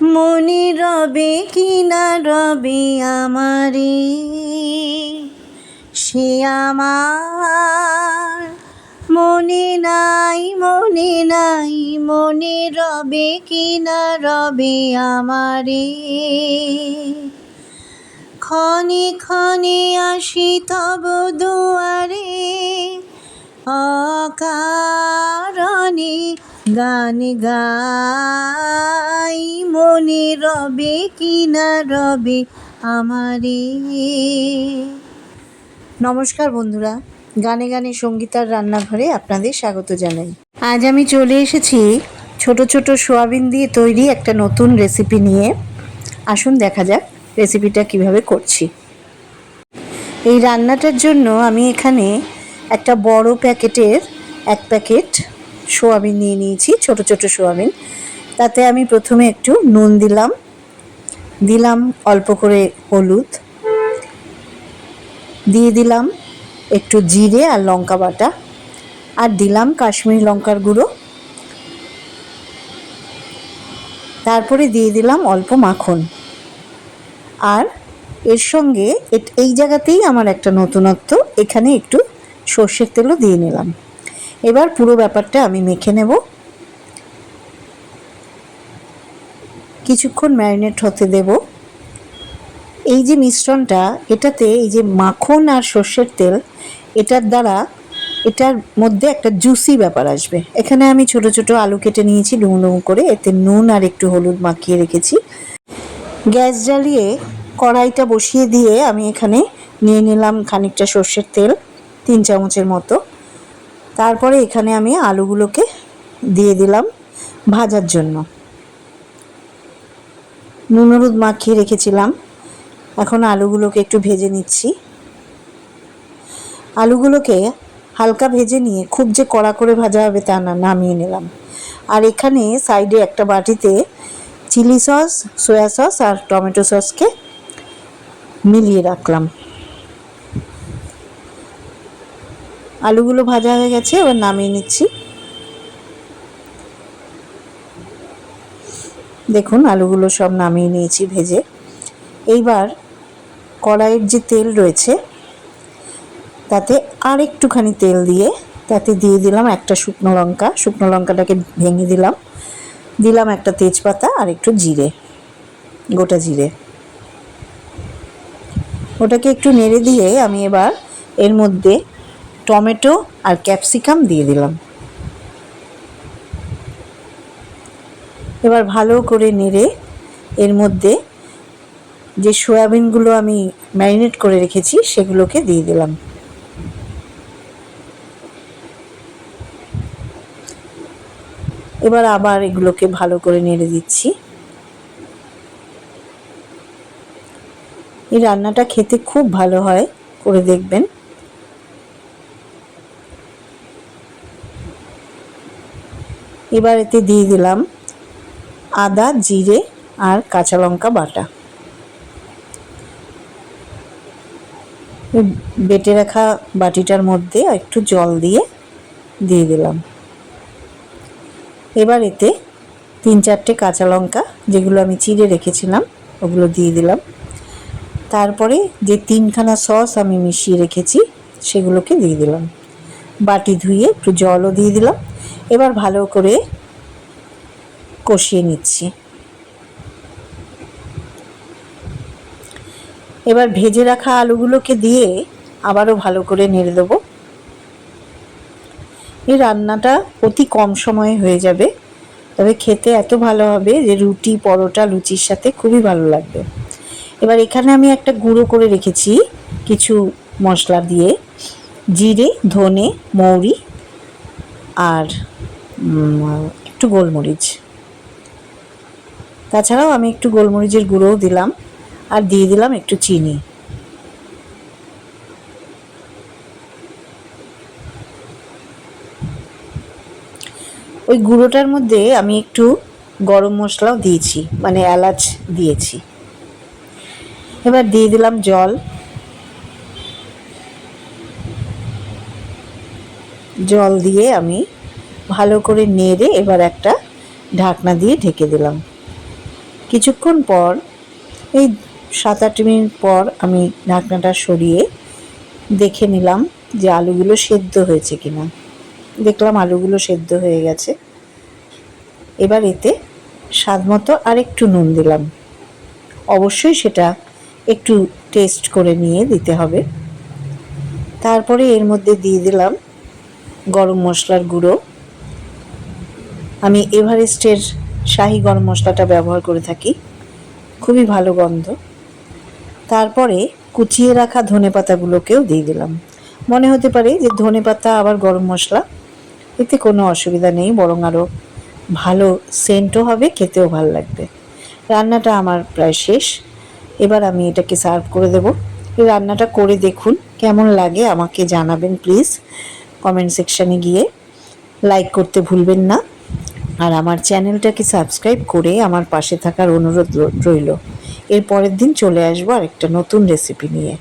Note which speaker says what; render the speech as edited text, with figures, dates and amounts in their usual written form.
Speaker 1: মনে রবে কি না রবে আমারে, সে আমার মনে নাই, মনে নাই, মনে রবে কি না রবে আমারে। ক্ষণে ক্ষণে আসি তব দুয়ারে, অকারণে গান গাই, মনে রবে কি না রবে আমারে। নমস্কার বন্ধুরা, গানে গানে সঙ্গীতার রান্নাঘরে আপনাদের স্বাগত জানাই। আজ আমি চলে এসেছি ছোট ছোট সোয়াবিন দিয়ে তৈরি একটা নতুন রেসিপি নিয়ে। আসুন দেখা যাক রেসিপিটা কিভাবে করছি। এই রান্নাটার জন্য আমি এখানে একটা বড় প্যাকেটের 1 প্যাকেট সোয়াবিন নিয়ে নিয়েছি, ছোট ছোট সোয়াবিন। তাতে আমি প্রথমে একটু নুন দিলাম অল্প করে হলুদ, দিয়ে দিলাম একটু জিরে আর লঙ্কা বাটা, আর দিলাম কাশ্মীরি লঙ্কার গুঁড়ো, তারপরে দিয়ে দিলাম অল্প মাখন। আর এর সঙ্গে এই জায়গাতেই আমার একটা নতুনত্ব, এখানে একটু সর্ষের তেলও দিয়ে নিলাম। এবার পুরো ব্যাপারটা আমি মেখে নেব, কিছুক্ষণ ম্যারিনেট হতে দেব। এই যে মিশ্রণটা, এটাতে এই যে মাখন আর সর্ষের তেল, এটার দ্বারা এটার মধ্যে একটা জুসি ব্যাপার আসবে। এখানে আমি ছোট ছোট আলু কেটে নিয়েছি ডুমো ডুমো করে, এতে নুন আর একটু হলুদ মাখিয়ে রেখেছি। গ্যাস জ্বালিয়ে কড়াইটা বসিয়ে দিয়ে আমি এখানে নিয়ে নিলাম খানিকটা সর্ষের তেল, 3 চামচের মতো। তারপরে এখানে আমি আলুগুলোকে দিয়ে দিলাম ভাজার জন্য। নুন হলুদ মাখিয়ে রেখেছিলাম, এখন আলুগুলোকে একটু ভেজে নিচ্ছি। আলুগুলোকে হালকা ভেজে নিয়ে, খুব যে কড়া করে ভাজা হবে তা না, নামিয়ে নিলাম। আর এখানে সাইডে একটা বাটিতে চিলি সস, সয়া সস আর টমেটো সসকে মিলিয়ে রাখলাম। আলুগুলো ভাজা হয়ে গেছে, এবার নামিয়ে নিচ্ছি। দেখুন আলুগুলো সব নামিয়ে নিয়েছি ভেজে। এইবার কড়াইয়ের যে তেল রয়েছে তাতে আর একটুখানি তেল দিয়ে তাতে দিয়ে দিলাম একটা শুকনো লঙ্কা, শুকনো লঙ্কাটাকে ভেঙে দিলাম একটা তেজপাতা আর একটু জিরে, গোটা জিরে। ওটাকে একটু নেড়ে দিয়ে আমি এবার এর মধ্যে টমেটো আর ক্যাপসিকাম দিয়ে দিলাম। এবার ভালো করে নেড়ে এর মধ্যে যে সয়াবিনগুলো আমি ম্যারিনেট করে রেখেছি সেগুলোকে দিয়ে দিলাম। এবার আবার এগুলোকে ভালো করে নেড়ে দিচ্ছি। এই রান্নাটা খেতে খুব ভালো হয়, করে দেখবেন। এবার এতে দিয়ে দিলাম আদা, জিরে আর কাঁচা লঙ্কা বাটা। বেটে রাখা বাটিটার মধ্যে একটু জল দিয়ে দিলাম। এবার এতে 3-4টে কাঁচা লঙ্কা যেগুলো আমি চিড়ে রেখেছিলাম ওগুলো দিয়ে দিলাম। তারপরে যে 3খানা সস আমি মিশিয়ে রেখেছি সেগুলোকে দিয়ে দিলাম। বাটি ধুয়ে একটু জলও দিয়ে দিলাম। এবার ভালো করে কষিয়ে নিচ্ছি। এবার ভেজে রাখা আলুগুলোকে দিয়ে আবারও ভালো করে নেড়ে দেবো। এই রান্নাটা অতি কম সময়ে হয়ে যাবে, তবে খেতে এত ভালো হবে যে রুটি, পরোটা, লুচির সাথে খুবই ভালো লাগবে। এবার এখানে আমি একটা গুঁড়ো করে রেখেছি কিছু মশলা দিয়ে, জিরে, ধনে, মৌরি আর একটু গোলমরিচ। তাছাড়াও আমি একটু গোলমরিচের গুঁড়োও দিলাম, আর দিয়ে দিলাম একটু চিনি। ওই গুঁড়োটার মধ্যে আমি একটু গরম মশলাও দিয়েছি, মানে এলাচ দিয়েছি। এবার দিয়ে দিলাম জল। জল দিয়ে আমি ভালো করে নেড়ে এবার একটা ঢাকনা দিয়ে ঢেকে দিলাম। কিছুক্ষণ পর, এই 7-8 মিনিট পর আমি ঢাকনাটা সরিয়ে দেখে নিলাম যে আলুগুলো সেদ্ধ হয়েছে কিনা। দেখলাম আলুগুলো সেদ্ধ হয়ে গেছে। এবার এতে স্বাদ মতো আরেকটু নুন দিলাম। অবশ্যই সেটা একটু টেস্ট করে নিয়ে দিতে হবে। তারপরে এর মধ্যে দিয়ে দিলাম গরম মশলার গুঁড়ো। আমি এভারেস্টের শাহি গরম মশলাটা ব্যবহার করে থাকি, খুবই ভালো গন্ধ। তারপরে কুচিয়ে রাখা ধনেপাতাগুলোকেও দিয়ে দিলাম। মনে হতে পারে যে ধনেপাতা আবার গরম মশলা, এতে কোনো অসুবিধা নেই, বরং আরও ভালো সেন্টও হবে, খেতেও ভালো লাগবে। রান্নাটা আমার প্রায় শেষ। এবার আমি এটাকে সার্ভ করে দেব। এই রান্নাটা করে দেখুন, কেমন লাগে আমাকে জানাবেন প্লিজ কমেন্ট সেকশানে গিয়ে। লাইক করতে ভুলবেন না, আর আমার চ্যানেলটাকে সাবস্ক্রাইব করে আমার পাশে থাকার অনুরোধ রইল। এর পরের দিন চলে আসবো আরেকটা নতুন রেসিপি নিয়ে।